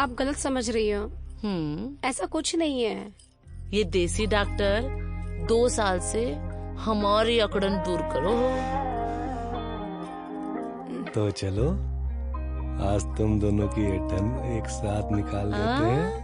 आप गलत समझ रही हो। ऐसा कुछ नहीं है। ये देसी डॉक्टर 2 साल से हमारी अकड़न दूर करो। तो चलो आज तुम दोनों की एटम एक साथ निकाल देते हैं।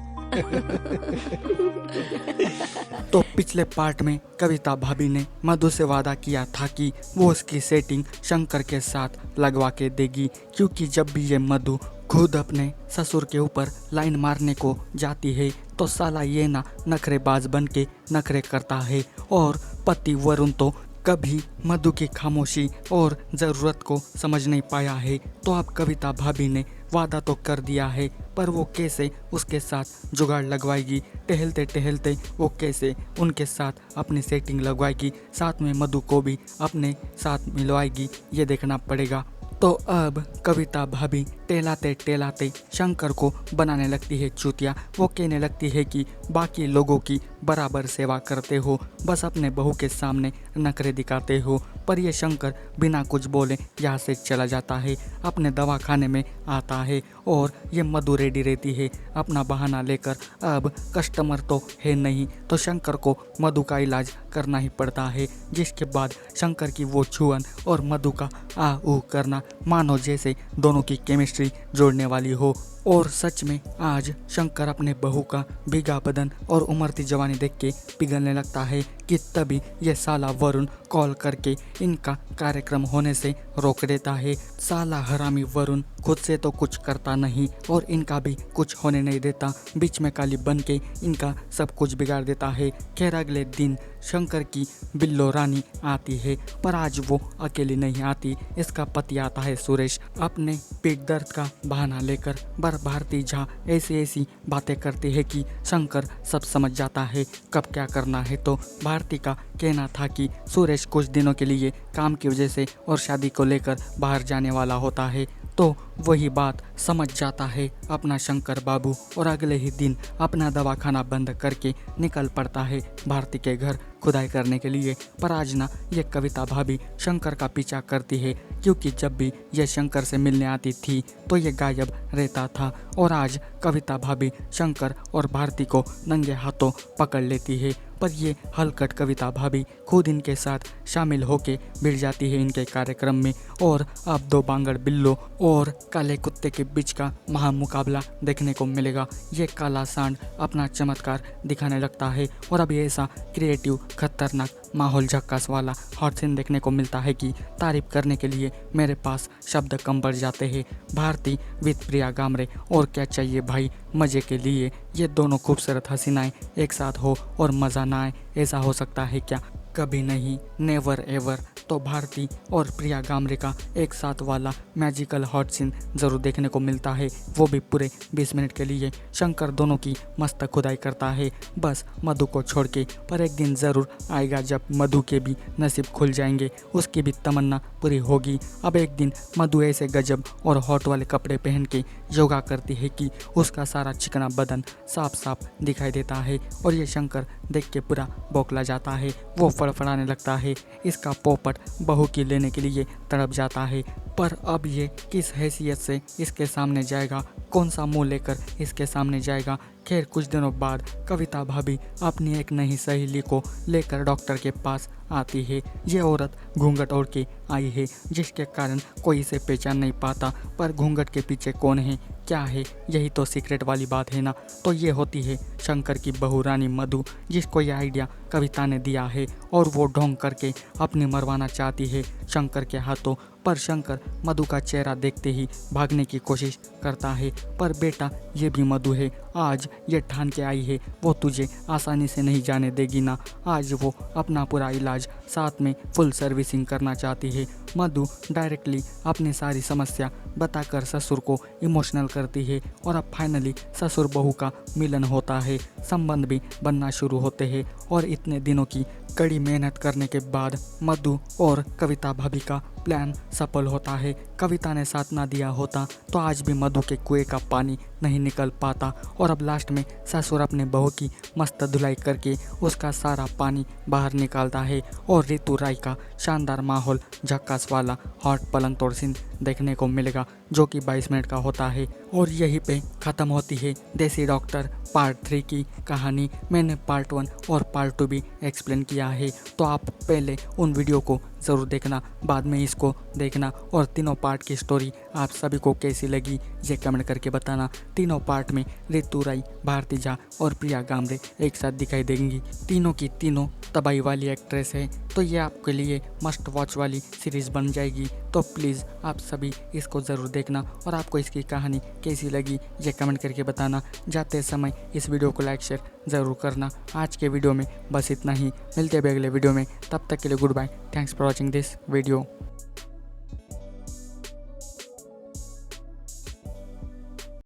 तो पिछले पार्ट में कविता भाभी ने मधु से वादा किया था कि वो उसकी सेटिंग शंकर के साथ लगवा के देगी, क्योंकि जब भी ये मधु खुद अपने ससुर के ऊपर लाइन मारने को जाती है तो साला ये ना नखरेबाज बन के नखरे करता है। और पति वरुण तो कभी मधु की खामोशी और ज़रूरत को समझ नहीं पाया है। तो अब कविता भाभी ने वादा तो कर दिया है, पर वो कैसे उसके साथ जुगाड़ लगवाएगी, टहलते टहलते वो कैसे उनके साथ अपनी सेटिंग लगवाएगी, साथ में मधु को भी अपने साथ मिलवाएगी, ये देखना पड़ेगा। तो अब कविता भाभी टेलाते टेलाते शंकर को बनाने लगती है चूतिया। वो कहने लगती है कि बाकी लोगों की बराबर सेवा करते हो, बस अपने बहू के सामने नखरे दिखाते हो। पर ये शंकर बिना कुछ बोले यहाँ से चला जाता है, अपने दवाखाने में आता है और ये मधु रेडी रहती है अपना बहाना लेकर। अब कस्टमर तो है नहीं तो शंकर को मधु का इलाज करना ही पड़ता है, जिसके बाद शंकर की वो छुअन और मधु का आ ऊ करना मानो जैसे दोनों की केमिस्ट्री जोड़ने वाली हो। और सच में आज शंकर अपने बहू का भीगा बदन और उमड़ती जवानी देख के पिघलने लगता है कि तभी ये साला वरुण कॉल करके इनका कार्यक्रम होने से रोक देता है। साला हरामी वरुण खुद से तो कुछ करता नहीं और इनका भी कुछ होने नहीं देता, बीच में काली बन के इनका सब कुछ बिगाड़ देता है। खैर अगले दिन शंकर की बिल्लो रानी आती है, पर आज वो अकेली नहीं आती, इसका पति आता है सुरेश अपने पेट दर्द का बहाना लेकर। भारती झा ऐसी बातें करती है कि शंकर सब समझ जाता है कब क्या करना है। तो भारती का कहना था कि सुरेश कुछ दिनों के लिए काम की वजह से और शादी को लेकर बाहर जाने वाला होता है, तो वही बात समझ जाता है अपना शंकर बाबू और अगले ही दिन अपना दवाखाना बंद करके निकल पड़ता है भारती के घर खुदाई करने के लिए। पर आज ना ये कविता भाभी शंकर का पीछा करती है, क्योंकि जब भी ये शंकर से मिलने आती थी तो ये गायब रहता था। और आज कविता भाभी शंकर और भारती को नंगे हाथों पकड़ लेती है, पर ये हलकट कविता भाभी खुद इनके साथ शामिल होके भिड़ जाती है इनके कार्यक्रम में। और अब दो बांगड़ बिल्लो और काले कुत्ते के बीच का महामुकाबला देखने को मिलेगा। ये काला सांड अपना चमत्कार दिखाने लगता है और अब ऐसा क्रिएटिव खतरनाक माहौल झक्कास वाला हॉट सीन देखने को मिलता है कि तारीफ करने के लिए मेरे पास शब्द कम पड़ जाते हैं। भारती विद प्रिया गामरे, और क्या चाहिए भाई मज़े के लिए। ये दोनों खूबसूरत हसीनाएं एक साथ हो और मज़ा ना आए, ऐसा हो सकता है क्या? कभी नहीं, नेवर एवर। तो भारती और प्रिया गामरे का एक साथ वाला मैजिकल हॉट सीन ज़रूर देखने को मिलता है, वो भी पूरे 20 मिनट के लिए। शंकर दोनों की मस्त खुदाई करता है बस मधु को छोड़ के, पर एक दिन ज़रूर आएगा जब मधु के भी नसीब खुल जाएंगे, उसकी भी तमन्ना पूरी होगी। अब एक दिन मधु ऐसे गजब और हॉट वाले कपड़े पहन के योगा करती है कि उसका सारा चिकना बदन साफ साफ दिखाई देता है और ये शंकर देख के पूरा बौखला जाता है। वो फड़फड़ाने लगता है, इसका पोपट बहू की लेने के लिए तड़प जाता है। पर अब ये किस हैसियत से इसके सामने जाएगा, कौन सा मुंह लेकर इसके सामने जाएगा। खैर कुछ दिनों बाद कविता भाभी अपनी एक नई सहेली को लेकर डॉक्टर के पास आती है। ये औरत घूंघट ओढ़ के आई है, जिसके कारण कोई इसे पहचान नहीं पाता, पर घूंघट के पीछे कौन है क्या है, यही तो सीक्रेट वाली बात है ना। तो ये होती है शंकर की बहू रानी मधु, जिसको ये आइडिया कविता ने दिया है और वो ढोंग करके अपनी मरवाना चाहती है शंकर के हाथों। पर शंकर मधु का चेहरा देखते ही भागने की कोशिश करता है, पर बेटा ये भी मधु है, आज ये ठान के आई है वो तुझे आसानी से नहीं जाने देगी ना। आज वो अपना पूरा इलाज साथ में फुल सर्विसिंग करना चाहती है। मधु डायरेक्टली अपनी सारी समस्या बताकर ससुर को इमोशनल करती है और अब फाइनली ससुर बहू का मिलन होता है, संबंध भी बनना शुरू होते हैं। और इतने दिनों की कड़ी मेहनत करने के बाद मधु और कविता भाभी का प्लान सफल होता है। कविता ने साथ ना दिया होता तो आज भी मधु के कुएं का पानी नहीं निकल पाता। और अब लास्ट में ससुर अपने बहू की मस्त धुलाई करके उसका सारा पानी बाहर निकालता है और ऋतु राय का शानदार माहौल झक्कास वाला हॉट पलंग तोड़ सीन देखने को मिलेगा, जो कि 22 मिनट का होता है। और यहीं पे ख़त्म होती है देसी डॉक्टर पार्ट 3 की कहानी। मैंने पार्ट 1 और पार्ट 2 भी एक्सप्लेन किया है, तो आप पहले उन वीडियो को ज़रूर देखना, बाद में इसको देखना। और तीनों पार्ट की स्टोरी आप सभी को कैसी लगी ये कमेंट करके बताना। तीनों पार्ट में ऋतु राय, भारती झा और प्रिया गामरे एक साथ दिखाई देंगी। तीनों की तीनों तबाही वाली एक्ट्रेस है, तो ये आपके लिए मस्ट वॉच वाली सीरीज़ बन जाएगी। तो प्लीज़ आप सभी इसको ज़रूर देखना और आपको इसकी कहानी कैसी लगी ये कमेंट करके बताना। जाते समय इस वीडियो को लाइक शेयर ज़रूर करना। आज के वीडियो में बस इतना ही, मिलते हैं अगले वीडियो में, तब तक के लिए goodbye. Thanks for watching this video.